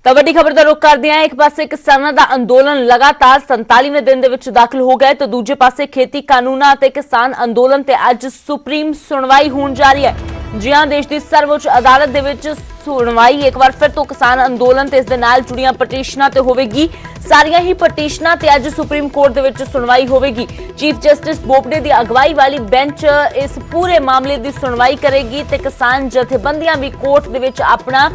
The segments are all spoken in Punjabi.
ਤਾਂ ਵੱਡੀ ਖਬਰ ਦਾ ਰੁਖ ਕਰਦੇ ਹਾਂ। ਇੱਕ ਪਾਸੇ ਕਿਸਾਨਾਂ ਦਾ ਅੰਦੋਲਨ ਲਗਾਤਾਰ 47ਵੇਂ ਦਿਨ ਦੇ ਵਿੱਚ ਦਾਖਲ ਹੋ ਗਿਆ ਤਾਂ ਦੂਜੇ ਪਾਸੇ ਖੇਤੀ ਕਾਨੂੰਨਾਂ ਅਤੇ ਕਿਸਾਨ ਅੰਦੋਲਨ ਤੇ ਅੱਜ ਸੁਪਰੀਮ ਸੁਣਵਾਈ ਹੋਣ ਜਾ ਰਹੀ ਹੈ। ਜੀ ਹਾਂ, ਦੇਸ਼ ਦੀ ਸਰਵਉੱਚ ਅਦਾਲਤ ਦੇ ਵਿੱਚ ਸੁਣਵਾਈ ਇੱਕ ਵਾਰ ਫਿਰ ਤੋਂ ਕਿਸਾਨ ਅੰਦੋਲਨ ਤੇ ਇਸ ਦੇ ਨਾਲ ਜੁੜੀਆਂ ਪਟੀਸ਼ਨਾਂ ਤੇ ਹੋਵੇਗੀ। ਸਾਰੀਆਂ ਹੀ ਪਟੀਸ਼ਨਾਂ ਤੇ ਅੱਜ ਸੁਪਰੀਮ ਕੋਰਟ ਦੇ ਵਿੱਚ ਸੁਣਵਾਈ ਹੋਵੇਗੀ। ਚੀਫ ਜਸਟਿਸ ਬੋਬਡੇ ਦੀ ਅਗਵਾਈ ਵਾਲੀ ਬੈਂਚ ਇਸ ਪੂਰੇ ਮਾਮਲੇ ਦੀ ਸੁਣਵਾਈ ਕਰੇਗੀ ਤੇ ਕਿਸਾਨ ਜਥੇਬੰਦੀਆਂ ਵੀ ਕੋਰਟ ਦੇ ਵਿੱਚ ਆਪਣਾ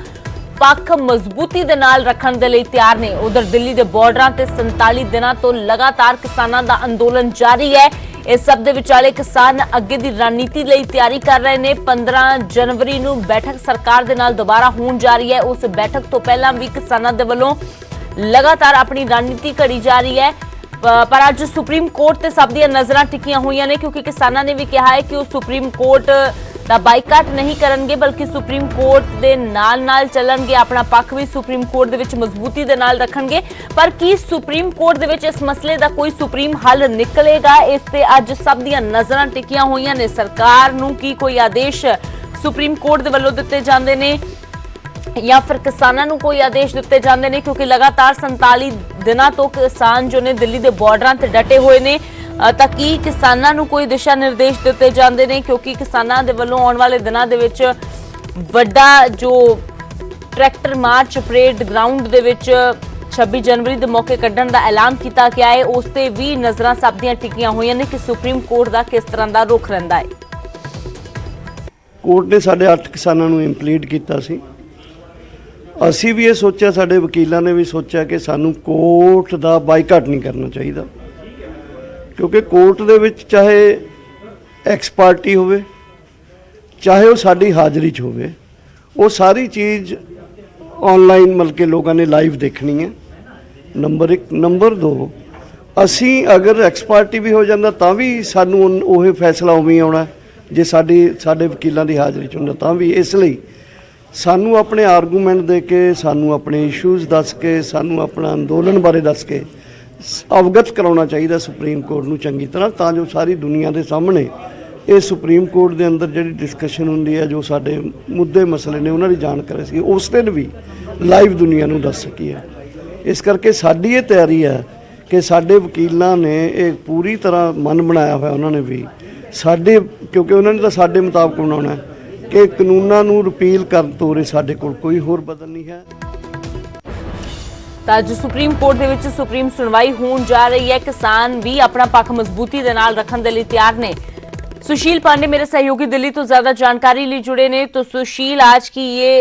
ਪੱਖ ਮਜ਼ਬੂਤੀ ਦੇ ਨਾਲ ਰੱਖਣ ਦੇ ਲਈ ਤਿਆਰ ਨੇ। ਉਧਰ ਦਿੱਲੀ ਦੇ ਬਾਰਡਰਾਂ ਤੇ 47 ਦਿਨਾਂ ਤੋਂ ਲਗਾਤਾਰ ਕਿਸਾਨਾਂ ਦਾ ਅੰਦੋਲਨ ਜਾਰੀ ਹੈ। ਇਸ ਸਭ ਦੇ ਵਿਚਾਲੇ ਕਿਸਾਨ ਅੱਗੇ ਦੀ ਰਣਨੀਤੀ ਲਈ ਤਿਆਰੀ ਕਰ ਰਹੇ ਨੇ। 15 ਜਨਵਰੀ ਨੂੰ ਬੈਠਕ ਸਰਕਾਰ ਦੇ ਨਾਲ ਦੁਬਾਰਾ ਹੋਣ ਜਾ ਰਹੀ ਹੈ। ਉਸ ਬੈਠਕ ਤੋਂ ਪਹਿਲਾਂ ਵੀ ਕਿਸਾਨਾਂ ਦੇ ਵੱਲੋਂ ਲਗਾਤਾਰ ਆਪਣੀ ਰਣਨੀਤੀ ਘੜੀ ਜਾ ਰਹੀ ਹੈ। ਪਰ ਅੱਜ ਸੁਪਰੀਮ ਕੋਰਟ ਤੇ ਸਭ ਦੀਆਂ ਨਜ਼ਰਾਂ ਟਿਕੀਆਂ ਹੋਈਆਂ ਨੇ ਕਿਉਂਕਿ ਕਿਸਾਨਾਂ ਨੇ ਵੀ ਕਿਹਾ ਹੈ ਕਿ ਉਹ ਸੁਪਰੀਮ ਕੋਰਟ ਦਾ ਬਾਈਕਾਟ ਨਹੀਂ ਕਰਨਗੇ ਬਲਕਿ ਸੁਪਰੀਮ ਕੋਰਟ ਦੇ ਨਾਲ ਚੱਲਣਗੇ। ਆਪਣਾ ਪੱਖ ਵੀ ਸੁਪਰੀਮ ਕੋਰਟ ਦੇ ਵਿੱਚ ਮਜ਼ਬੂਤੀ ਦੇ ਨਾਲ ਰੱਖਣਗੇ। ਪਰ ਕੀ ਸੁਪਰੀਮ ਕੋਰਟ ਦੇ ਵਿੱਚ ਇਸ ਮਸਲੇ ਦਾ ਕੋਈ ਸੁਪਰੀਮ ਹੱਲ ਨਿਕਲੇਗਾ? ਇਸ ਤੇ ਅੱਜ ਸਭ ਦੀਆਂ ਨਜ਼ਰਾਂ ਟਿਕੀਆਂ ਹੋਈਆਂ ਨੇ। ਸਰਕਾਰ ਨੂੰ ਕੀ ਕੋਈ ਆਦੇਸ਼ ਸੁਪਰੀਮ ਕੋਰਟ ਦੇ ਵੱਲੋਂ ਦਿੱਤੇ ਜਾਂਦੇ ਨੇ ਜਾਂ ਫਿਰ ਕਿਸਾਨਾਂ ਨੂੰ ਕੋਈ ਆਦੇਸ਼ ਦਿੱਤੇ ਜਾਂਦੇ ਨੇ ਕਿਉਂਕਿ ਲਗਾਤਾਰ 47 ਦਿਨਾਂ ਤੋਂ ਕਿਸਾਨ ਜੋ ਨੇ ਦਿੱਲੀ ਦੇ ਬਾਰਡਰਾਂ ਤੇ ਡਟੇ ਹੋਏ ਨੇ। ਤਾਂ ਕੀ ਕਿਸਾਨਾਂ ਨੂੰ ਕੋਈ ਦਿਸ਼ਾ ਨਿਰਦੇਸ਼ ਦਿੱਤੇ ਜਾਂਦੇ ਨੇ ਕਿਉਂਕਿ ਕਿਸਾਨਾਂ ਦੇ ਵੱਲੋਂ ਆਉਣ ਵਾਲੇ ਦਿਨਾਂ ਦੇ ਵਿੱਚ ਵੱਡਾ ਜੋ ਟਰੈਕਟਰ ਮਾਰਚ ਪਰੇਡ ਗਰਾਊਂਡ ਦੇ ਵਿੱਚ 26 ਜਨਵਰੀ ਦੇ ਮੌਕੇ ਕੱਢਣ ਦਾ ਐਲਾਨ ਕੀਤਾ ਗਿਆ ਹੈ। ਉਸ ਤੇ ਵੀ ਨਜ਼ਰਾਂ ਸਭ ਦੀਆਂ ਟਿਕੀਆਂ ਹੋਈਆਂ ਨੇ ਕਿ ਸੁਪਰੀਮ ਕੋਰਟ ਦਾ ਕਿਸ ਤਰ੍ਹਾਂ ਦਾ ਰੁਖ ਰਹਿੰਦਾ ਹੈ। ਕੋਰਟ ਨੇ ਸਾਡੇ 8 ਕਿਸਾਨਾਂ ਨੂੰ ਇੰਪਲੀਡ ਕੀਤਾ ਸੀ। ਅਸੀਂ ਵੀ ਇਹ ਸੋਚਿਆ, ਸਾਡੇ ਵਕੀਲਾਂ ਨੇ ਵੀ ਸੋਚਿਆ ਕਿ ਸਾਨੂੰ ਕੋਰਟ ਦਾ ਬਾਈਕਾਟ ਨਹੀਂ ਕਰਨਾ ਚਾਹੀਦਾ ਕਿਉਂਕਿ ਕੋਰਟ ਦੇ ਵਿੱਚ ਚਾਹੇ ਐਕਸ ਪਾਰਟੀ ਹੋਵੇ ਚਾਹੇ ਉਹ ਸਾਡੀ ਹਾਜ਼ਰੀ 'ਚ ਹੋਵੇ, ਉਹ ਸਾਰੀ ਚੀਜ਼ ਆਨਲਾਈਨ ਮਤਲਬ ਕਿ ਲੋਕਾਂ ਨੇ ਲਾਈਵ ਦੇਖਣੀ ਹੈ। ਨੰਬਰ 1। ਨੰਬਰ 2, ਅਸੀਂ ਅਗਰ ਐਕਸ ਪਾਰਟੀ ਵੀ ਹੋ ਜਾਂਦਾ ਤਾਂ ਵੀ ਸਾਨੂੰ ਉਹ ਫੈਸਲਾ ਉਵੇਂ ਹੀ ਆਉਣਾ ਜੇ ਸਾਡੇ ਵਕੀਲਾਂ ਦੀ ਹਾਜ਼ਰੀ 'ਚ ਹੁੰਦਾ ਤਾਂ ਵੀ। ਇਸ ਲਈ ਸਾਨੂੰ ਆਪਣੇ ਆਰਗੂਮੈਂਟ ਦੇ ਕੇ, ਸਾਨੂੰ ਆਪਣੇ ਇਸ਼ੂਜ਼ ਦੱਸ ਕੇ, ਸਾਨੂੰ ਆਪਣਾ ਅੰਦੋਲਨ ਬਾਰੇ ਦੱਸ ਕੇ ਅਵਗਤ ਕਰਾਉਣਾ ਚਾਹੀਦਾ ਸੁਪਰੀਮ ਕੋਰਟ ਨੂੰ ਚੰਗੀ ਤਰ੍ਹਾਂ, ਤਾਂ ਜੋ ਸਾਰੀ ਦੁਨੀਆ ਦੇ ਸਾਹਮਣੇ ਇਹ ਸੁਪਰੀਮ ਕੋਰਟ ਦੇ ਅੰਦਰ ਜਿਹੜੀ ਡਿਸਕਸ਼ਨ ਹੁੰਦੀ ਹੈ, ਜੋ ਸਾਡੇ ਮੁੱਦੇ ਮਸਲੇ ਨੇ ਉਹਨਾਂ ਦੀ ਜਾਣਕਾਰੀ ਸੀ ਉਸ ਦਿਨ ਵੀ ਲਾਈਵ ਦੁਨੀਆ ਨੂੰ ਦੱਸ ਸਕੀਏ। ਇਸ ਕਰਕੇ ਸਾਡੀ ਇਹ ਤਿਆਰੀ ਹੈ ਕਿ ਸਾਡੇ ਵਕੀਲਾਂ ਨੇ ਇਹ ਪੂਰੀ ਤਰ੍ਹਾਂ ਮਨ ਬਣਾਇਆ ਹੋਇਆ ਉਹਨਾਂ ਨੇ ਵੀ ਸਾਡੇ, ਕਿਉਂਕਿ ਉਹਨਾਂ ਨੇ ਤਾਂ ਸਾਡੇ ਮੁਤਾਬਕ ਬਣਾਉਣਾ ਕਿ ਕਾਨੂੰਨਾਂ ਨੂੰ ਰਿਪੀਲ ਕਰਨ ਤੋਂ ਉਰੇ ਸਾਡੇ ਕੋਲ ਕੋਈ ਹੋਰ ਬਦਲ ਨਹੀਂ ਹੈ। ਤਾਂ ਅੱਜ ਸੁਪਰੀਮ ਕੋਰਟ ਦੇ ਵਿੱਚ ਸੁਪਰੀਮ ਸੁਣਵਾਈ ਹੋਣ ਜਾ ਰਹੀ ਹੈ। ਕਿਸਾਨ ਵੀ ਆਪਣਾ ਪੱਖ ਮਜ਼ਬੂਤੀ ਦੇ ਨਾਲ ਰੱਖਣ ਦੇ ਲਈ ਤਿਆਰ ਨੇ। सुशील पांडे मेरे सहयोगी दिल्ली तो ज्यादा जानकारी लिए जुड़े ने। तो सुशील, आज की ये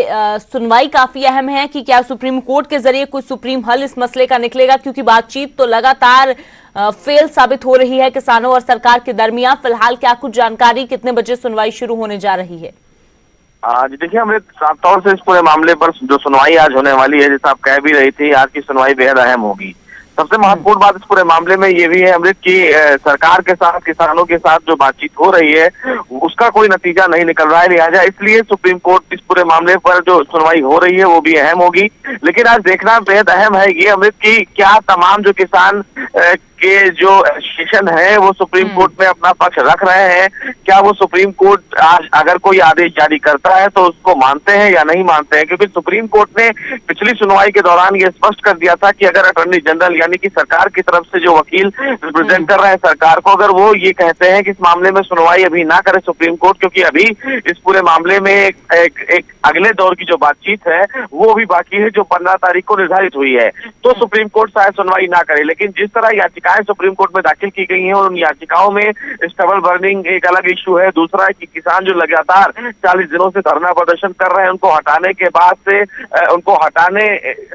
सुनवाई काफी अहम है कि क्या सुप्रीम कोर्ट के जरिए कोई सुप्रीम हल इस मसले का निकलेगा क्योंकि बातचीत तो लगातार फेल साबित हो रही है किसानों और सरकार के दरमियान। फिलहाल क्या कुछ जानकारी, कितने बजे सुनवाई शुरू होने जा रही है? जी देखिए, अमृत, साफ तौर से इस पूरे मामले पर जो सुनवाई आज होने वाली है, जैसा आप कह भी रही थी, आज की सुनवाई बेहद अहम होगी। सबसे महत्वपूर्ण बात इस पूरे मामले में ये भी है अमृत की सरकार के साथ किसानों के साथ जो बातचीत हो रही है उसका कोई नतीजा नहीं निकल रहा है। लिहाजा इसलिए सुप्रीम कोर्ट इस पूरे मामले पर जो सुनवाई हो रही है वो भी अहम होगी। लेकिन आज देखना बेहद अहम है ये अमृत की क्या तमाम जो किसान के जो एसोसिएशन है वो सुप्रीम कोर्ट में अपना पक्ष रख रहे हैं। क्या वो सुप्रीम कोर्ट आज अगर कोई आदेश जारी करता है तो उसको मानते हैं या नहीं मानते हैं? क्योंकि सुप्रीम कोर्ट ने पिछली सुनवाई के दौरान ये स्पष्ट कर दिया था कि अगर अटॉर्नी जनरल यानी कि सरकार की तरफ से जो वकील रिप्रेजेंट कर रहे हैं सरकार को, अगर वो ये कहते हैं कि इस मामले में सुनवाई अभी ना करे सुप्रीम कोर्ट, क्योंकि अभी इस पूरे मामले में एक अगले दौर की जो बातचीत है वो भी बाकी है जो 15 तारीख को निर्धारित हुई है, तो सुप्रीम कोर्ट शायद सुनवाई ना करे। लेकिन जिस तरह याचिकाएं सुप्रीम कोर्ट में दाखिल की गई हैं और उन याचिकाओं में स्टबल बर्निंग एक अलग इशू है, दूसरा है कि किसान जो लगातार 40 दिनों से धरना प्रदर्शन कर रहे हैं उनको हटाने के बाद से उनको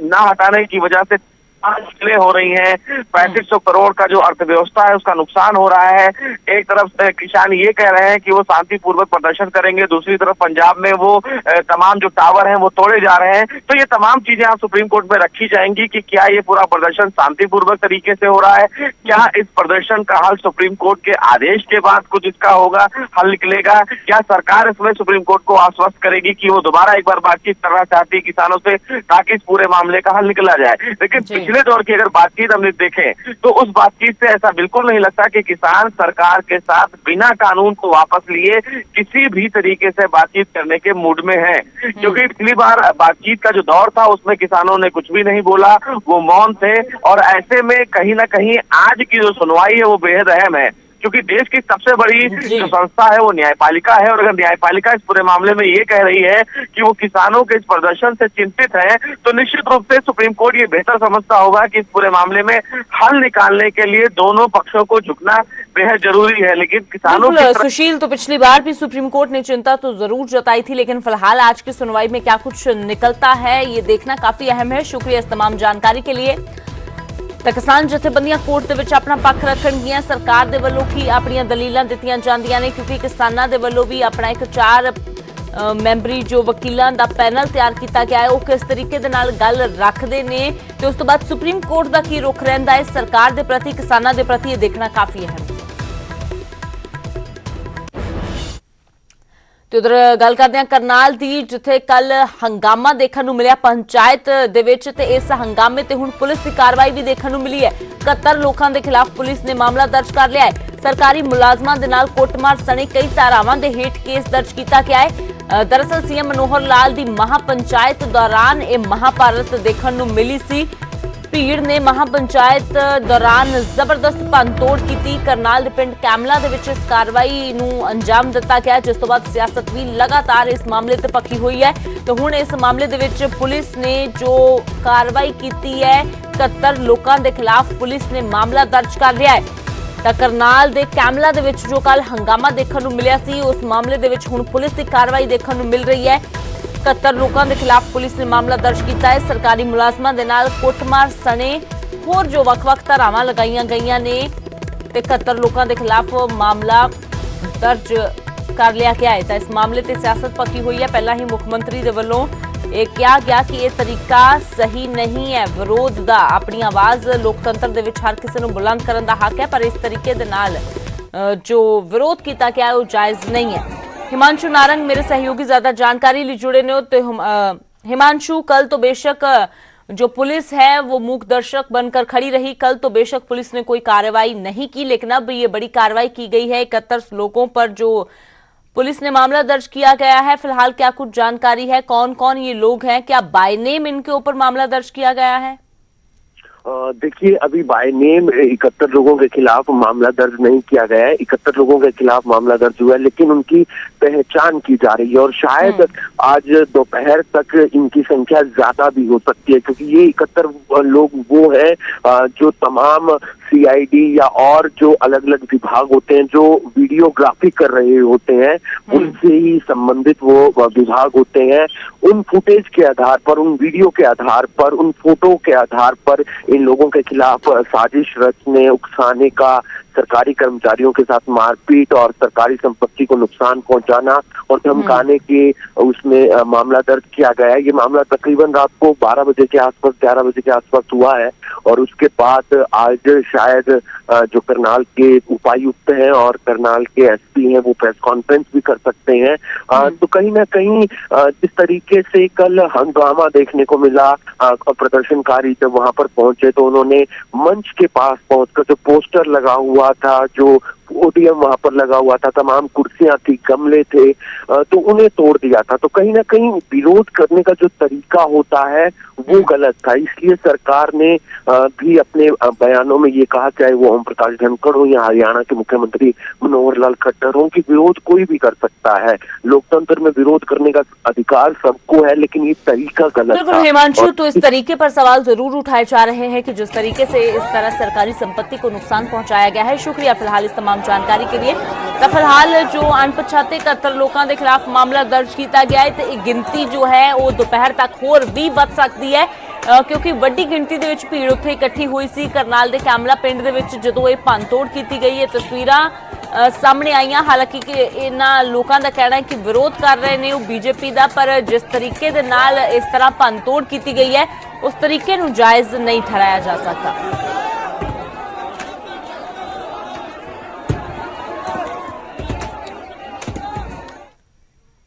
ना हटाने की वजह से मुश्किलें हो रही हैं। 3500 करोड़ का जो अर्थव्यवस्था है उसका नुकसान हो रहा है। एक तरफ किसान ये कह रहे हैं कि वो शांतिपूर्वक प्रदर्शन करेंगे, दूसरी तरफ पंजाब में वो तमाम जो टावर हैं वो तोड़े जा रहे हैं। तो ये तमाम चीजें आप सुप्रीम कोर्ट में रखी जाएंगी कि क्या ये पूरा प्रदर्शन शांतिपूर्वक तरीके से हो रहा है, क्या इस प्रदर्शन का हल सुप्रीम कोर्ट के आदेश के बाद कुछ इसका होगा, हल निकलेगा, क्या सरकार इसमें सुप्रीम कोर्ट को आश्वस्त करेगी कि वो दोबारा एक बार बातचीत करना चाहती है किसानों से ताकि इस पूरे मामले का हल निकला जाए। लेकिन पिछले दौर की अगर बातचीत हम देखें तो उस बातचीत से ऐसा बिल्कुल नहीं लगता कि किसान सरकार के साथ बिना कानून को वापस लिए किसी भी तरीके से बातचीत करने के मूड में है। क्योंकि पिछली बार बातचीत का जो दौर था उसमें किसानों ने कुछ भी नहीं बोला, वो मौन थे, और ऐसे में कहीं ना कहीं आज की जो सुनवाई है वो बेहद अहम है, क्योंकि देश की सबसे बड़ी जो संस्था है वो न्यायपालिका है, और अगर न्यायपालिका इस पूरे मामले में ये कह रही है कि वो किसानों के इस प्रदर्शन से चिंतित है, तो निश्चित रूप से सुप्रीम कोर्ट ये बेहतर समझता होगा कि इस पूरे मामले में हल निकालने के लिए दोनों पक्षों को झुकना बेहद जरूरी है। लेकिन किसानों की सुशील, तो पिछली बार भी सुप्रीम कोर्ट ने चिंता तो जरूर जताई थी, लेकिन फिलहाल आज की सुनवाई में क्या कुछ निकलता है ये देखना काफी अहम है। शुक्रिया इस तमाम जानकारी के लिए। ਤਾਂ ਕਿਸਾਨ ਜਥੇਬੰਦੀਆਂ ਕੋਰਟ ਦੇ ਵਿੱਚ ਆਪਣਾ ਪੱਖ ਰੱਖਣਗੀਆਂ। ਸਰਕਾਰ ਦੇ ਵੱਲੋਂ ਕੀ ਆਪਣੀਆਂ ਦਲੀਲਾਂ ਦਿੱਤੀਆਂ ਜਾਂਦੀਆਂ ਨੇ, ਕਿਉਂਕਿ ਕਿਸਾਨਾਂ ਦੇ ਵੱਲੋਂ ਵੀ ਆਪਣਾ ਇੱਕ 4 ਮੈਂਬਰੀ ਜੋ ਵਕੀਲਾਂ ਦਾ ਪੈਨਲ ਤਿਆਰ ਕੀਤਾ ਗਿਆ ਹੈ, ਉਹ ਕਿਸ ਤਰੀਕੇ ਦੇ ਨਾਲ ਗੱਲ ਰੱਖਦੇ ਨੇ ਤੇ ਉਸ ਤੋਂ ਬਾਅਦ ਸੁਪਰੀਮ ਕੋਰਟ ਦਾ ਕੀ ਰੁਖ ਰਹਿੰਦਾ ਹੈ ਸਰਕਾਰ ਦੇ ਪ੍ਰਤੀ, ਕਿਸਾਨਾਂ ਦੇ ਪ੍ਰਤੀ, ਇਹ ਦੇਖਣਾ ਕਾਫੀ ਅਹਿਮ ਹੈ। ਤੇ ਉਧਰ ਗੱਲ ਕਰਦੇ ਹਾਂ ਕਰਨਾਲ ਦੀ, ਜਿੱਥੇ ਕੱਲ ਹੰਗਾਮਾ ਦੇਖਣ ਨੂੰ ਮਿਲਿਆ ਪੰਚਾਇਤ ਦੇ ਵਿੱਚ, ਤੇ ਇਸ ਹੰਗਾਮੇ ਤੇ ਹੁਣ ਪੁਲਿਸ ਦੀ ਕਾਰਵਾਈ ਵੀ ਦੇਖਣ ਨੂੰ ਮਿਲੀ ਹੈ। 71 ਲੋਕਾਂ ਦੇ ਖਿਲਾਫ ਪੁਲਿਸ ਨੇ ਮਾਮਲਾ ਦਰਜ ਕਰ ਲਿਆ ਹੈ। ਸਰਕਾਰੀ ਮੁਲਾਜ਼ਮਾਂ ਦੇ ਨਾਲ ਕੁੱਟਮਾਰ ਸਣੇ ਕਈ ਧਾਰਾਵਾਂ ਦੇ ਹੇਠ ਕੇਸ ਦਰਜ ਕੀਤਾ ਗਿਆ ਹੈ। ਦਰਅਸਲ ਸੀਐਮ ਮਨੋਹਰ ਲਾਲ ਦੀ ਮਹਾਪੰਚਾਇਤ ਦੌਰਾਨ ਇਹ ਮਹਾਭਾਰਤ ਦੇਖਣ ਨੂੰ ਮਿਲੀ ਸੀ। ਭੀੜ ਨੇ ਮਹਾਪੰਚਾਇਤ ਦੌਰਾਨ ਜ਼ਬਰਦਸਤ ਭੰਨਤੋੜ ਕੀਤੀ। ਕਰਨਾਲ ਦੇ ਪਿੰਡ ਕੈਮਲਾ ਦੇ ਵਿੱਚ ਇਸ ਕਾਰਵਾਈ ਨੂੰ ਅੰਜਾਮ ਦਿੱਤਾ ਗਿਆ, ਜਿਸ ਤੋਂ ਬਾਅਦ ਸਿਆਸਤ ਵੀ ਲਗਾਤਾਰ ਇਸ ਮਾਮਲੇ ਤੇ ਪੱਕੀ ਹੋਈ ਹੈ। ਤੇ ਹੁਣ ਇਸ ਮਾਮਲੇ ਦੇ ਵਿੱਚ ਪੁਲਿਸ ਨੇ ਜੋ ਕਾਰਵਾਈ ਕੀਤੀ ਹੈ, 71 ਲੋਕਾਂ ਦੇ ਖਿਲਾਫ ਪੁਲਿਸ ਨੇ ਮਾਮਲਾ ਦਰਜ ਕਰ ਲਿਆ ਹੈ। ਤਾਂ ਕਰਨਾਲ ਦੇ ਕੈਮਲਾ ਦੇ ਵਿੱਚ ਜੋ ਕੱਲ ਹੰਗਾਮਾ ਦੇਖਣ ਨੂੰ ਮਿਲਿਆ ਸੀ, ਉਸ ਮਾਮਲੇ ਦੇ ਵਿੱਚ ਹੁਣ ਪੁਲਿਸ ਦੀ ਕਾਰਵਾਈ ਦੇਖਣ ਨੂੰ ਮਿਲ ਰਹੀ ਹੈ। 71 ਲੋਕਾਂ ਦੇ ਖਿਲਾਫ ਪੁਲਿਸ ਨੇ ਮਾਮਲਾ ਦਰਜ ਕੀਤਾ ਹੈ। ਸਰਕਾਰੀ ਮੁਲਾਜ਼ਮਾਂ ਦੇ ਨਾਲ ਕੁੱਟਮਾਰ ਸਣੇ ਹੋਰ ਜੋ ਵੱਖ-ਵੱਖ ਧਾਰਾਵਾਂ ਲਗਾਈਆਂ ਗਈਆਂ ਨੇ ਤੇ 71 ਲੋਕਾਂ ਦੇ ਖਿਲਾਫ ਮਾਮਲਾ ਦਰਜ ਕਰ ਲਿਆ ਗਿਆ ਹੈ। ਤਾਂ ਇਸ ਮਾਮਲੇ ਤੇ ਸਿਆਸਤ ਪੱਕੀ ਹੋਈ ਹੈ। ਪਹਿਲਾਂ ਹੀ ਮੁੱਖ ਮੰਤਰੀ ਦੇ ਵੱਲੋਂ ਇਹ ਕਿਹਾ ਗਿਆ ਕਿ ਇਹ ਤਰੀਕਾ ਸਹੀ ਨਹੀਂ ਹੈ ਵਿਰੋਧ ਦਾ। ਆਪਣੀ ਆਵਾਜ਼ ਲੋਕਤੰਤਰ ਦੇ ਵਿੱਚ ਹਰ ਕਿਸੇ ਨੂੰ ਬੁਲੰਦ ਕਰਨ ਦਾ ਹੱਕ ਹੈ, ਪਰ ਇਸ ਤਰੀਕੇ ਦੇ ਨਾਲ ਜੋ ਵਿਰੋਧ ਕੀਤਾ ਗਿਆ ਉਹ ਜਾਇਜ਼ ਨਹੀਂ ਹੈ। हिमांशु नारंग मेरे सहयोगी ज्यादा जानकारी लिए जुड़े ने। तो हिमांशु, कल तो बेशक जो पुलिस है वो मूक दर्शक बनकर खड़ी रही, कल तो बेशक पुलिस ने कोई कार्रवाई नहीं की, लेकिन अब ये बड़ी कार्रवाई की गई है। 71 लोगों पर जो पुलिस ने मामला दर्ज किया गया है, फिलहाल क्या कुछ जानकारी है, कौन कौन ये लोग हैं, क्या बाय नेम इनके ऊपर मामला दर्ज किया गया है? देखिए, अभी बाय नेम 71 लोगों के खिलाफ मामला दर्ज नहीं किया गया है। 71 लोगों के खिलाफ मामला दर्ज हुआ है, लेकिन उनकी पहचान की जा रही है और शायद आज दोपहर तक इनकी संख्या ज्यादा भी हो सकती है, क्योंकि ये 71 लोग वो हैं जो तमाम CID या और जो अलग अलग विभाग होते हैं जो वीडियोग्राफी कर रहे होते हैं, उनसे ही संबंधित वो विभाग होते हैं। उन फुटेज के आधार पर, उन वीडियो के आधार पर, उन फोटो के आधार पर इन लोगों के खिलाफ साजिश रचने, उकसाने का, सरकारी कर्मचारियों के साथ मारपीट और सरकारी संपत्ति को नुकसान पहुंचाना और धमकाने के उसमें मामला दर्ज किया गया है। ये मामला तकरीबन रात को 12 बजे के आसपास, 11 बजे के आसपास हुआ है और उसके बाद आज शायद जो करनाल के उपायुक्त हैं और करनाल के SP हैं वो प्रेस कॉन्फ्रेंस भी कर सकते हैं। तो कहीं ना कहीं जिस तरीके से कल हंगामा देखने को मिला, प्रदर्शनकारी जब वहां पर पहुंचे तो उन्होंने मंच के पास पहुंचकर जो पोस्टर लगा हुआ था, जो पोडियम वहां पर लगा हुआ था, तमाम कुर्सियां थी, गमले थे, तो उन्हें तोड़ दिया था। तो कहीं ना कहीं विरोध करने का जो तरीका होता है वो गलत था। इसलिए सरकार ने भी अपने बयानों में ये कहा, चाहे वो ओम प्रकाश धनखड़ हो या हरियाणा के मुख्यमंत्री मनोहर लाल खट्टर हो, कि विरोध कोई भी कर सकता है। लोकतंत्र में विरोध करने का अधिकार सबको है, लेकिन ये तरीका गलत था। हिमांशु, तो इस तरीके पर सवाल जरूर उठाए जा रहे हैं कि जिस तरीके से इस तरह सरकारी संपत्ति को नुकसान पहुंचाया गया है। शुक्रिया फिलहाल इस तमाम जानकारी के लिए। तो फिलहाल जो अनपछाते 71 लोगों के खिलाफ मामला दर्ज किया गया है, तो गिनती जो है वो दोपहर तक होर भी बढ़ सकती है, क्योंकि वड्डी गिनती ਦੇ ਵਿੱਚ ਭੀੜ ਉੱਥੇ ਇਕੱਠੀ ਹੋਈ ਸੀ। ਕਰਨਾਲ ਦੇ ਕੈਮਲਾ ਪਿੰਡ ਦੇ ਵਿੱਚ ਜਦੋਂ ਇਹ ਭੰਨਤੋੜ ਕੀਤੀ ਗਈ, ਇਹ ਤਸਵੀਰਾਂ ਸਾਹਮਣੇ ਆਈਆਂ। ਹਾਲਾਂਕਿ ਕਿ ਇਹਨਾਂ ਲੋਕਾਂ ਦਾ ਕਹਿਣਾ ਹੈ ਕਿ ਵਿਰੋਧ ਕਰ ਰਹੇ ਨੇ ਉਹ BJP ਦਾ, ਪਰ ਜਿਸ ਤਰੀਕੇ ਦੇ ਨਾਲ ਇਸ ਤਰ੍ਹਾਂ ਭੰਨਤੋੜ ਕੀਤੀ ਗਈ ਹੈ ਉਸ ਤਰੀਕੇ ਨੂੰ ਜਾਇਜ਼ ਨਹੀਂ ਠਹਿਰਾਇਆ ਜਾ ਸਕਦਾ।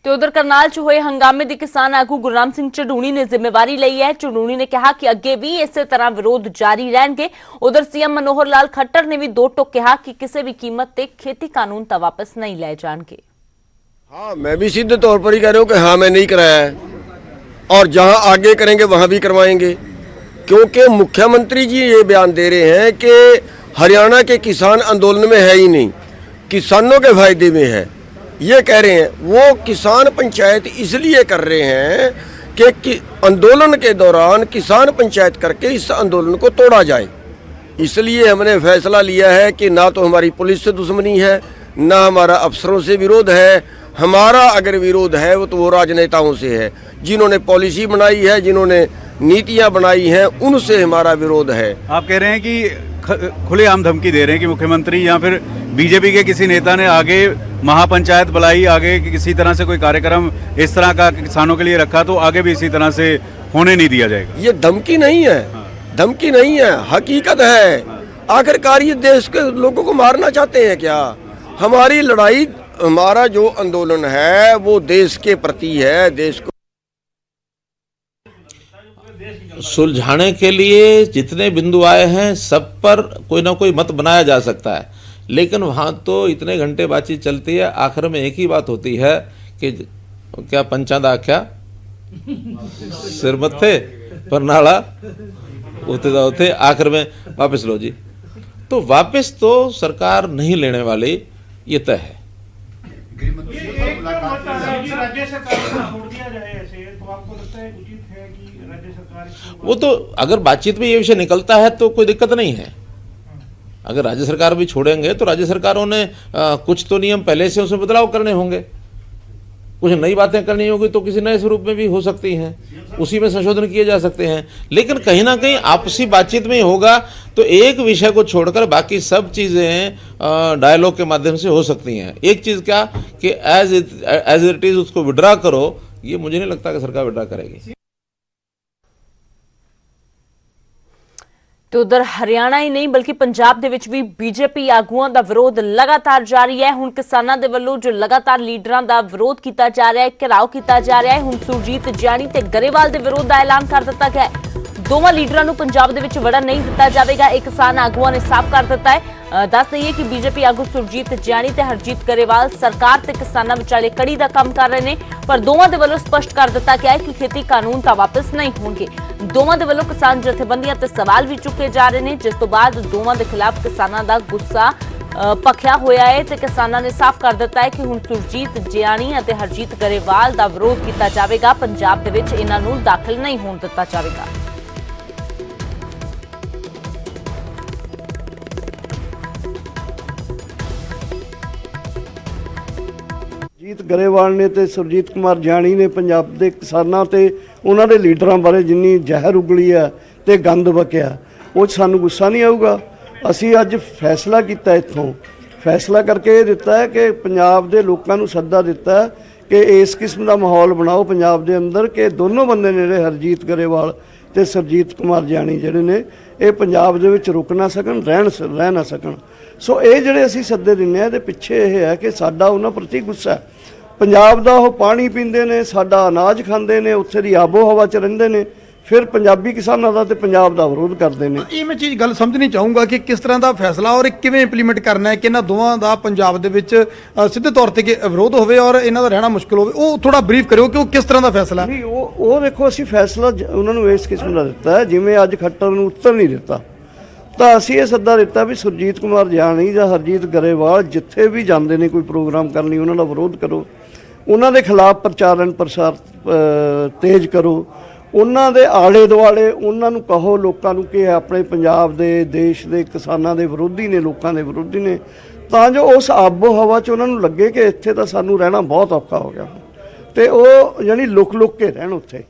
ਤੇ ਉਧਰ ਕਰਨਾਲ 'ਚ ਹੋਏ ਹੰਗਾਮੇ ਦੀ ਕਿਸਾਨ ਆਗੂ ਗੁਰਨਾਮ ਸਿੰਘ ਝਡੂਣੀ ਨੇ ਜ਼ਿੰਮੇਵਾਰੀ ਲਈ ਹੈ। ਝਡੂਣੀ ਨੇ ਕਿਹਾ ਕਿ ਅੱਗੇ ਵੀ ਇਸੇ ਤਰ੍ਹਾਂ ਵਿਰੋਧ ਜਾਰੀ ਰਹਿਣਗੇ। ਉਧਰ ਸੀਐਮ ਮਨੋਹਰ ਲਾਲ ਖੱਟਰ ਨੇ ਵੀ ਦੋ ਟੋਕ ਕਿਹਾ ਕਿ ਕਿਸੇ ਵੀ ਕੀਮਤ ਤੇ खेती कानून ਤਾਂ वापस नहीं लाए जाएंगे। हाँ, मैं भी सीधे तौर पर ही कह रहा हूँ कि हाँ, मैं नहीं कराया है और जहाँ आगे करेंगे वहाँ भी करवाएंगे, क्योंकि मुख्यमंत्री जी ये बयान दे रहे हैं कि हरियाणा के किसान आंदोलन में है ही नहीं, किसानों के फायदे में है, ये कह रहे हैं। वो किसान पंचायत इसलिए कर रहे हैं कि आंदोलन के दौरान किसान पंचायत करके इस आंदोलन को तोड़ा जाए। इसलिए हमने फैसला लिया है कि ना तो हमारी पुलिस से दुश्मनी है, ना हमारा अफसरों से विरोध है। हमारा अगर विरोध है वो तो वो राजनेताओं से है, जिन्होंने पॉलिसी बनाई है, जिन्होंने नीतियां बनाई हैं, उनसे हमारा विरोध है। आप कह रहे हैं कि खुलेआम धमकी दे रहे हैं कि मुख्यमंत्री या फिर बीजेपी के किसी नेता ने आगे महापंचायत बुलाई, आगे किसी तरह से कोई कार्यक्रम इस तरह का किसानों के लिए रखा तो आगे भी इसी तरह से होने नहीं दिया जाएगा। ये धमकी नहीं है, धमकी नहीं है, हकीकत है। आखिरकार ये देश के लोगों को मारना चाहते हैं क्या? हमारी लड़ाई, हमारा जो आंदोलन है वो देश के प्रति है, देश को सुलझाने के लिए जितने बिंदु आए हैं सब पर कोई ना कोई मत बनाया जा सकता है, लेकिन वहाँ तो इतने घंटे बातचीत चलती है, आखिर में एक ही बात होती है कि क्या पंचादा क्या सिर मत्थे पर नाला होते आखिर में वापस लो जी। तो वापस तो सरकार नहीं लेने वाली, ये तय है। राज्य सरकार को छोड़ दिया जाए ऐसे, तो आपको लगता है उचित है कि राज्य सरकार वो तो अगर बातचीत में ये विषय निकलता है तो कोई दिक्कत नहीं है। अगर राज्य सरकार भी छोड़ेंगे तो राज्य सरकारों ने कुछ तो नियम पहले से उसमें बदलाव करने होंगे, कुछ नई बातें करनी होगी तो किसी नए स्वरूप में भी हो सकती हैं, उसी में संशोधन किए जा सकते हैं। लेकिन कहीं ना कहीं आपसी बातचीत में ही होगा, तो एक विषय को छोड़कर बाकी सब चीज़ें डायलॉग के माध्यम से हो सकती हैं। एक चीज़ क्या कि एज इट इज़ उसको विड्रा करो, ये मुझे नहीं लगता कि सरकार विड्रा करेगी। तो उधर हरियाणा ही नहीं बल्कि पंजाब ਦੇ ਵਿੱਚ ਵੀ ਬੀਜੇਪੀ ਆਗੂਆਂ ਦਾ ਵਿਰੋਧ ਲਗਾਤਾਰ ਜਾਰੀ ਹੈ। ਹੁਣ ਕਿਸਾਨਾਂ ਦੇ ਵੱਲੋਂ ਜੋ ਲਗਾਤਾਰ ਲੀਡਰਾਂ ਦਾ ਵਿਰੋਧ ਕੀਤਾ ਜਾ ਰਿਹਾ ਹੈ, ਘਿਰਾਓ ਕੀਤਾ ਜਾ ਰਿਹਾ ਹੈ। ਹੁਣ ਸੁਰਜੀਤ ਜਿਆਣੀ ਤੇ ਗਰੇਵਾਲ ਦੇ ਵਿਰੋਧ ਦਾ ਐਲਾਨ ਕਰ ਦਿੱਤਾ ਗਿਆ ਹੈ। ਦੋਵਾਂ ਲੀਡਰਾਂ ਨੂੰ ਪੰਜਾਬ ਦੇ ਵਿੱਚ ਵੜਨ ਨਹੀਂ ਦਿੱਤਾ ਜਾਵੇਗਾ, ਇਹ ਕਿਸਾਨ ਆਗੂਆਂ ਨੇ ਸਾਫ਼ ਕਰ ਦਿੱਤਾ ਹੈ। ਦੱਸ ਦਈਏ ਕਿ ਬੀਜੇਪੀ ਆਗੂ ਸੁਰਜੀਤ ਜਿਆਣੀ ਤੇ ਹਰਜੀਤ ਗਰੇਵਾਲ ਸਰਕਾਰ ਤੇ ਕਿਸਾਨਾਂ ਵਿਚਾਲੇ ਕੜੀ ਦਾ ਕੰਮ ਕਰ ਰਹੇ ਨੇ, ਪਰ ਦੋਵਾਂ ਦੇ ਵੱਲੋਂ ਸਪਸ਼ਟ ਕਰ ਦਿੱਤਾ ਗਿਆ ਹੈ ਕਿ ਖੇਤੀ ਕਾਨੂੰਨ ਤਾਂ ਵਾਪਸ ਨਹੀਂ ਹੋਣਗੇ। ਦੋਵਾਂ ਦੇ ਵੱਲੋਂ ਕਿਸਾਨ ਜਥੇਬੰਦੀਆਂ ਤੇ ਸਵਾਲ ਵੀ ਚੁੱਕੇ ਜਾ ਰਹੇ ਨੇ, ਜਿਸ ਤੋਂ ਬਾਅਦ ਦੋਵਾਂ ਦੇ ਖਿਲਾਫ ਕਿਸਾਨਾਂ ਦਾ ਗੁੱਸਾ ਭਖਿਆ ਹੋਇਆ ਹੈ ਤੇ ਕਿਸਾਨਾਂ ਨੇ ਸਾਫ਼ ਕਰ ਦਿੱਤਾ ਹੈ ਕਿ ਹੁਣ ਸੁਰਜੀਤ ਜਿਆਣੀ ਅਤੇ ਹਰਜੀਤ ਗਰੇਵਾਲ ਦਾ ਵਿਰੋਧ ਕੀਤਾ ਜਾਵੇਗਾ। ਪੰਜਾਬ ਦੇ ਵਿੱਚ ਇਹਨਾਂ ਨੂੰ ਦਾਖਲ ਨਹੀਂ ਹੋਣ ਦਿੱਤਾ ਜਾਵੇਗਾ। ਜੀਤ ਗਰੇਵਾਲ ਨੇ ਤੇ ਸੁਰਜੀਤ ਕੁਮਾਰ ਜਾਣੀ ਨੇ ਪੰਜਾਬ ਦੇ ਕਿਸਾਨਾਂ ਤੇ ਉਹਨਾਂ ਦੇ ਲੀਡਰਾਂ ਬਾਰੇ ਜਿੰਨੀ ਜ਼ਹਿਰ ਉਗਲੀ ਆ ਤੇ ਗੰਦ ਬਕਿਆ, ਉਹ 'ਚ ਸਾਨੂੰ ਗੁੱਸਾ ਨਹੀਂ ਆਊਗਾ। ਅਸੀਂ ਅੱਜ ਫੈਸਲਾ ਕੀਤਾ, ਇੱਥੋਂ ਫੈਸਲਾ ਕਰਕੇ ਇਹ ਦਿੱਤਾ ਹੈ ਕਿ ਪੰਜਾਬ ਦੇ ਲੋਕਾਂ ਨੂੰ ਸੱਦਾ ਦਿੱਤਾ ਕਿ ਇਸ ਕਿਸਮ ਦਾ ਮਾਹੌਲ ਬਣਾਓ ਪੰਜਾਬ ਦੇ ਅੰਦਰ ਕਿ ਦੋਨੋਂ ਬੰਦੇ ਨੇ, ਜਿਹੜੇ ਹਰਜੀਤ ਗਰੇਵਾਲ ਤੇ ਸੁਰਜੀਤ ਕੁਮਾਰ ਜਾਣੀ ਜਿਹੜੇ ਨੇ, ਇਹ ਪੰਜਾਬ ਦੇ ਵਿੱਚ ਰੁਕ ਨਾ ਸਕਣ, ਰਹਿ ਨਾ ਸਕਣ। ਸੋ ਇਹ ਜਿਹੜੇ ਅਸੀਂ ਸੱਦੇ ਦਿੰਦੇ ਹਾਂ, ਇਹਦੇ ਪਿੱਛੇ ਇਹ ਹੈ ਕਿ ਸਾਡਾ ਉਹਨਾਂ ਪ੍ਰਤੀ ਗੁੱਸਾ ਹੈ। ਪੰਜਾਬ ਦਾ ਉਹ ਪਾਣੀ ਪੀਂਦੇ ਨੇ, ਸਾਡਾ ਅਨਾਜ ਖਾਂਦੇ ਨੇ, ਉੱਥੇ ਦੀ ਆਬੋ ਹਵਾ 'ਚ ਰਹਿੰਦੇ ਨੇ, ਫਿਰ ਪੰਜਾਬੀ ਕਿਸਾਨਾਂ ਦਾ ਤੇ ਪੰਜਾਬ ਦਾ ਵਿਰੋਧ ਕਰਦੇ ਨੇ। ਇਹ ਮੈਂ ਚੀਜ਼ ਗੱਲ ਸਮਝਣੀ ਚਾਹੂੰਗਾ ਕਿ ਕਿਸ ਤਰ੍ਹਾਂ ਦਾ ਫੈਸਲਾ ਔਰ ਕਿਵੇਂ ਇੰਪਲੀਮੈਂਟ ਕਰਨਾ ਹੈ ਕਿ ਇਹਨਾਂ ਦੋਵਾਂ ਦਾ ਪੰਜਾਬ ਦੇ ਵਿੱਚ ਸਿੱਧੇ ਤੌਰ ਤੇ ਵਿਰੋਧ ਹੋਵੇ ਔਰ ਇਹਨਾਂ ਦਾ ਰਹਿਣਾ ਮੁਸ਼ਕਲ ਹੋਵੇ, ਉਹ ਥੋੜਾ ਬਰੀਫ ਕਰਿਓ ਕਿ ਉਹ ਕਿਸ ਤਰ੍ਹਾਂ ਦਾ ਫੈਸਲਾ। ਨਹੀਂ, ਉਹ ਦੇਖੋ, ਅਸੀਂ ਫੈਸਲਾ ਉਹਨਾਂ ਨੂੰ ਇਸ ਕਿਸਮ ਦਾ ਦਿੱਤਾ ਹੈ, ਜਿਵੇਂ ਅੱਜ ਖੱਟਰ ਨੂੰ ਉੱਤਰ ਨਹੀਂ ਦਿੱਤਾ, ਤਾਂ ਅਸੀਂ ਇਹ ਸੱਦਾ ਦਿੱਤਾ ਵੀ ਸੁਰਜੀਤ ਕੁਮਾਰ ਜਾਣੀ ਜਾਂ ਹਰਜੀਤ ਗਰੇਵਾਲ ਜਿੱਥੇ ਵੀ ਜਾਂਦੇ ਨੇ ਕੋਈ ਪ੍ਰੋਗਰਾਮ ਕਰਨ ਲਈ, ਉਹਨਾਂ ਦਾ ਵਿਰੋਧ ਕਰੋ, ਉਹਨਾਂ ਦੇ ਖਿਲਾਫ ਪ੍ਰਸਾਰ ਤੇਜ਼ ਕਰੋ, ਉਹਨਾਂ ਦੇ ਆਲੇ ਦੁਆਲੇ ਉਹਨਾਂ ਨੂੰ ਕਹੋ, ਲੋਕਾਂ ਨੂੰ ਕਿ ਆਪਣੇ ਪੰਜਾਬ ਦੇ, ਦੇਸ਼ ਦੇ ਕਿਸਾਨਾਂ ਦੇ ਵਿਰੋਧੀ ਨੇ, ਲੋਕਾਂ ਦੇ ਵਿਰੋਧੀ ਨੇ, ਤਾਂ ਜੋ ਉਸ ਆਬੋ ਹਵਾ 'ਚ ਉਹਨਾਂ ਨੂੰ ਲੱਗੇ ਕਿ ਇੱਥੇ ਤਾਂ ਸਾਨੂੰ ਰਹਿਣਾ ਬਹੁਤ ਔਖਾ ਹੋ ਗਿਆ ਤੇ ਉਹ ਯਾਨੀ ਲੁਕ ਕੇ ਰਹਿਣ ਉੱਥੇ।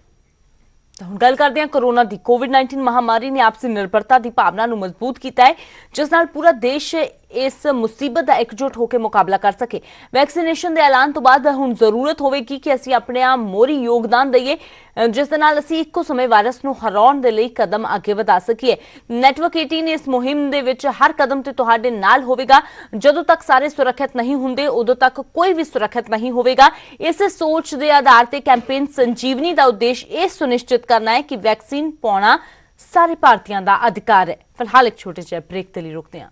ਹੁਣ ਗੱਲ ਕਰਦੇ ਹਾਂ ਕੋਰੋਨਾ ਦੀ। ਕੋਵਿਡ-19 ਮਹਾਮਾਰੀ ਨੇ ਆਪਸੀ ਨਿਰਭਰਤਾ ਦੀ ਭਾਵਨਾ ਨੂੰ ਮਜ਼ਬੂਤ ਕੀਤਾ ਹੈ, ਜਿਸ ਨਾਲ ਪੂਰਾ ਦੇਸ਼ ਇਸ ਮੁਸੀਬਤ ਦਾ ਇਕਜੁੱਟ ਹੋ ਕੇ ਮੁਕਾਬਲਾ ਕਰ ਸਕੇ। ਵੈਕਸੀਨੇਸ਼ਨ ਦੇ ਐਲਾਨ ਤੋਂ ਬਾਅਦ ਹੁਣ ਜ਼ਰੂਰਤ ਹੋਵੇਗੀ ਕਿ ਅਸੀਂ ਆਪਣੇ ਆਪ ਮੋਹਰੀ ਯੋਗਦਾਨ ਦਈਏ, ਜਿਸ ਦੇ ਨਾਲ ਅਸੀਂ ਇੱਕੋ ਸਮੇਂ ਵਾਇਰਸ ਨੂੰ ਹਰਾਉਣ ਦੇ ਲਈ ਕਦਮ ਅੱਗੇ ਵਧਾ ਸਕੀਏ। ਨੈਟਵਰਕ 18 ਇਸ ਮੁਹਿੰਮ ਦੇ ਵਿੱਚ ਹਰ ਕਦਮ ਤੇ ਤੁਹਾਡੇ ਨਾਲ ਹੋਵੇਗਾ। ਜਦੋਂ ਤੱਕ ਸਾਰੇ ਸੁਰੱਖਿਅਤ ਨਹੀਂ ਹੁੰਦੇ, ਉਦੋਂ ਤੱਕ ਕੋਈ ਵੀ ਸੁਰੱਖਿਅਤ ਨਹੀਂ ਹੋਵੇਗਾ। ਇਸੇ ਸੋਚ ਦੇ ਆਧਾਰ ਤੇ ਕੈਂਪੇਨ ਸੰਜੀਵਨੀ ਦਾ ਉਦੇਸ਼ ਇਹ ਸੁਨਿਸ਼ਚਿਤ ਕਰਨਾ ਹੈ ਕਿ ਵੈਕਸੀਨ ਪਾਉਣਾ ਸਾਰੇ ਭਾਰਤੀਆਂ ਦਾ ਅਧਿਕਾਰ ਹੈ। ਫਿਲਹਾਲ ਇੱਕ ਛੋਟੇ ਜਿਹੇ ਬ੍ਰੇਕ ਦੇ ਲਈ ਰੁਕਦੇ ਹਾਂ।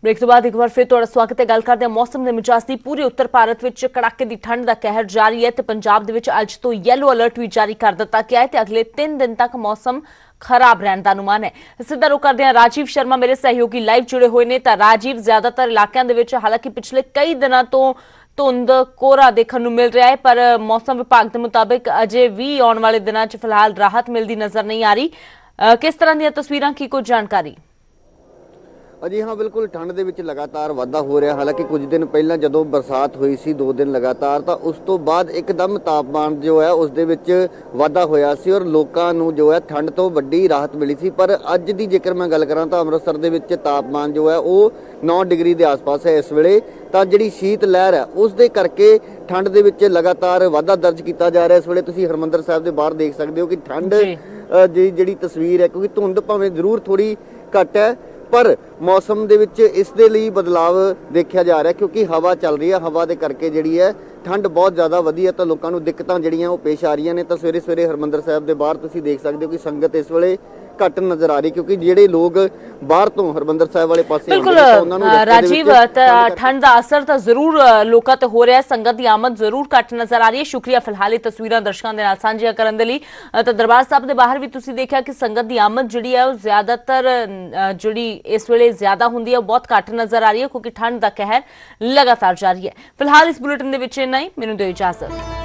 ब्रेक तो बाद एक बार फिर तुहाडा स्वागत है। गल करते हैं मौसम के मिजाज की। पूरे उत्तर भारत में कड़ाके की ठंड का कहर जारी है तो पंजाब दे विच अज तो येलो अलर्ट भी जारी कर दिता गया है। अगले 3 दिन तक मौसम खराब रहने का अनुमान है। सीधा रुख करते हैं राजीव शर्मा मेरे सहयोगी लाइव जुड़े हुए ने। तो राजीव, ज्यादातर इलाकों के विच हालांकि पिछले कई दिनों तो धुंध कोहरा देखने को मिल रहा है, पर मौसम विभाग के मुताबिक अजे भी आने वाले दिनों च फिलहाल राहत मिलती नजर नहीं आ रही। किस तरह दी तस्वीरां की कुछ जानकारी? जी हाँ बिल्कुल, ठंड ਦੇ ਵਿੱਚ ਲਗਾਤਾਰ ਵਾਧਾ ਹੋ ਰਿਹਾ। ਹਾਲਾਂਕਿ ਕੁਝ ਦਿਨ ਪਹਿਲਾਂ ਜਦੋਂ ਬਰਸਾਤ ਹੋਈ ਸੀ 2 ਦਿਨ ਲਗਾਤਾਰ, ਤਾਂ ਉਸ ਤੋਂ ਬਾਅਦ ਇੱਕਦਮ ਤਾਪਮਾਨ ਜੋ ਹੈ ਉਸ ਦੇ ਵਿੱਚ ਵਾਧਾ ਹੋਇਆ ਸੀ ਔਰ ਲੋਕਾਂ ਨੂੰ ਜੋ ਹੈ ਠੰਡ ਤੋਂ ਵੱਡੀ ਰਾਹਤ ਮਿਲੀ ਸੀ। ਪਰ ਅੱਜ ਦੀ ਜੇਕਰ ਮੈਂ ਗੱਲ ਕਰਾਂ ਤਾਂ ਅੰਮ੍ਰਿਤਸਰ ਦੇ ਵਿੱਚ ਤਾਪਮਾਨ ਜੋ ਹੈ ਉਹ 9 ਡਿਗਰੀ ਦੇ ਆਸ-ਪਾਸ ਹੈ ਇਸ ਵੇਲੇ। ਤਾਂ ਜਿਹੜੀ ਸ਼ੀਤ ਲਹਿਰ ਹੈ ਉਸ ਦੇ ਕਰਕੇ ਠੰਡ ਦੇ ਵਿੱਚ ਲਗਾਤਾਰ ਵਾਧਾ ਦਰਜ ਕੀਤਾ ਜਾ ਰਿਹਾ। ਇਸ ਵੇਲੇ ਤੁਸੀਂ ਹਰਮੰਦਰ ਸਾਹਿਬ ਦੇ ਬਾਹਰ ਦੇਖ ਸਕਦੇ ਹੋ ਕਿ ਠੰਡ ਦੀ ਜਿਹੜੀ ਤਸਵੀਰ ਹੈ, ਕਿਉਂਕਿ ਧੁੰਦ ਭਾਵੇਂ ਜ਼ਰੂਰ ਥੋੜੀ ਘੱਟ ਹੈ पर मौसम ਦੇ ਵਿੱਚ ਇਸ ਦੇ ਲਈ ਬਦਲਾਵ ਦੇਖਿਆ ਜਾ ਰਿਹਾ, ਕਿਉਂਕਿ ਹਵਾ ਚੱਲ ਰਹੀ ਹੈ। ਹਵਾ ਦੇ ਕਰਕੇ ਜਿਹੜੀ ਹੈ ਠੰਡ ਬਹੁਤ ਜ਼ਿਆਦਾ ਵਧੀ ਹੈ ਤਾਂ ਲੋਕਾਂ ਨੂੰ ਦਿੱਕਤਾਂ ਜਿਹੜੀਆਂ ਉਹ ਪੇਸ਼ ਆ ਰਹੀਆਂ ਨੇ। ਤਾਂ ਸਵੇਰੇ ਸਵੇਰੇ ਹਰਮੰਦਰ ਸਾਹਿਬ ਦੇ ਬਾਹਰ ਤੁਸੀਂ ਦੇਖ ਸਕਦੇ ਹੋ ਕਿ ਸੰਗਤ ਇਸ ਵੇਲੇ ਘੱਟ ਨਜ਼ਰ ਆ ਰਹੀ, ਕਿਉਂਕਿ ਜਿਹੜੇ ਲੋਕ ਬਾਹਰ ਤੋਂ ਹਰਮੰਦਰ ਸਾਹਿਬ ਵਾਲੇ ਪਾਸੇ बिल्कुल राजीव, ठंड का असर तो जरूर लोगों ते हो रहा है, संगत की आमद जरूर घट नजर आ रही है। शुक्रिया फिलहाल ये तस्वीरां दर्शकों के नाल सांझियां करन दे लई। तो दरबार साहब के बाहर भी तुसीं देखा कि संगत की आमद जिहड़ी है ज्यादातर जिहड़ी इस वेले ज्यादा हुंदी है बहुत घट नजर आ रही है, क्योंकि ठंड का कहर लगातार जारी है। फिलहाल इस बुलेटिन दे विच इन्ना ही। मैनूं दिओ इजाजत।